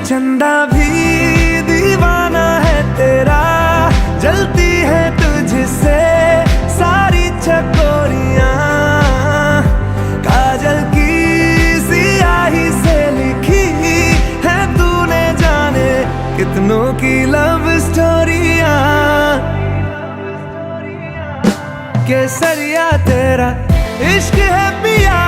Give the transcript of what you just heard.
चंदा भी दीवाना है तेरा, जलती है तुझसे सारी चकोरियां। काजल की सियाही से लिखी है तूने जाने कितनों की लव स्टोरियां। केसरिया तेरा इश्क है पिया,